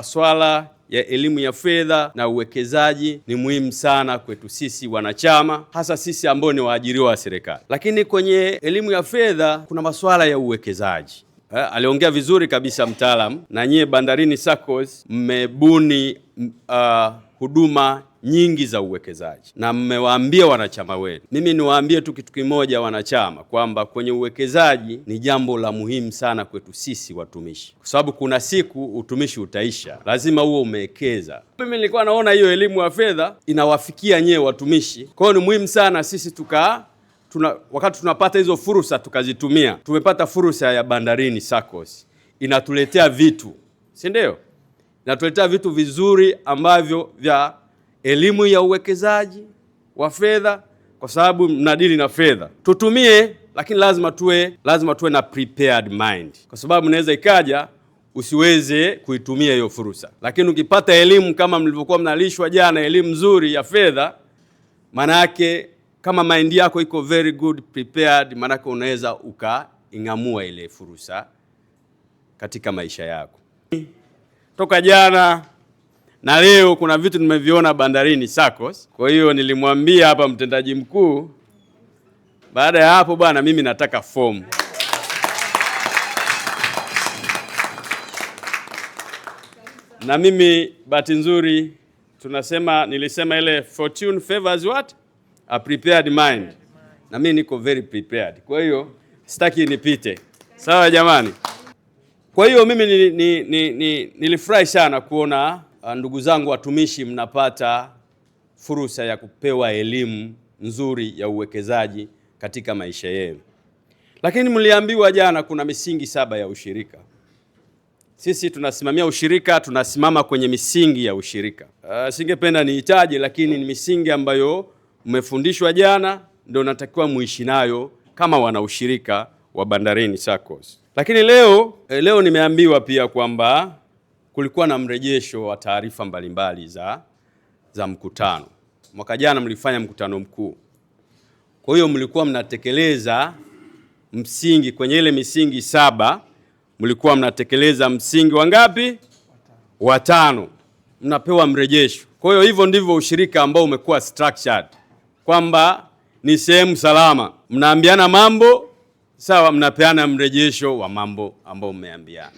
Swala ya elimu ya fedha na uwekezaji ni muhimu sana kwetu sisi wanachama, hasa sisi ambao ni waajiriwa wa serikali. Lakini kwenye elimu ya fedha kuna masuala ya uwekezaji. Aliongea vizuri kabisa mtaalamu, na nyie Bandarini SACCOS mmebuni huduma nyingi za uwekezaji na mmewaambia wanachama wenu. Mimi niwaambie tu kitu kimoja wanachama, kwamba kwenye uwekezaji ni jambo la muhimu sana kwetu sisi watumishi, kwa sababu kuna siku utumishi utaisha, lazima uwe umewekeza. Mimi nilikuwa naona hiyo elimu ya fedha inawafikia nyewe watumishi, kwa hiyo ni muhimu sana sisi wakati tunapata hizo fursa tukazitumia. Tumepata fursa ya Bandarini SACCOS, inatuletea vitu, si ndio? Inatuletea vitu vizuri ambavyo vya elimu ya uwekezaji wa fedha, kwa sababu mnadili na fedha. Tutumie, lakini lazima tuwe na prepared mind, kwa sababu inaweza ikaja usiweze kuitumia hiyo fursa. Lakini ukipata elimu kama mlivyokuwa mnalishwa jana, elimu nzuri ya fedha, maana yake kama mind yako iko very good prepared, maana yake unaweza ukaingamua ile fursa katika maisha yako. Toka jana na leo kuna vitu nimeviona Bandarini SACCOS. Kwa hiyo nilimwambia hapa mtendaji mkuu, baada ya hapo bwana, mimi nataka fomu. Na mimi bahati nzuri nilisema ile fortune favors what? A prepared mind. Na mimi niko very prepared. Kwa hiyo sitaki nipite. Sawa jamani? Kwa hiyo mimi nilifurahi sana kuona ndugu zangu watumishi mnapata fursa ya kupewa elimu nzuri ya uwekezaji katika maisha yenu. Lakini mliambiwa jana kuna misingi 7 ya ushirika. Sisi tunasimamia ushirika, tunasimama kwenye misingi ya ushirika. Singependa niitaje, lakini ni misingi ambayo mmefundishwa jana, ndio natakiwa muishi nayo kama wana ushirika wa Bandarini SACCOS. Lakini leo nimeambiwa pia kwamba kulikuwa na mrejesho wa taarifa mbalimbali za mkutano. Mwaka jana mlifanya mkutano mkuu. Kwa hiyo mlikuwa mnatekeleza msingi kwenye ile misingi 7, mlikuwa mnatekeleza msingi wangapi? 5. Mnapewa mrejesho. Kwa hiyo hivyo ndivyo ushirika ambao umekuwa structured, kwamba ni sehemu salama. Mnaambiana mambo, sawa, mnapeana mrejesho wa mambo ambao mmeambiana.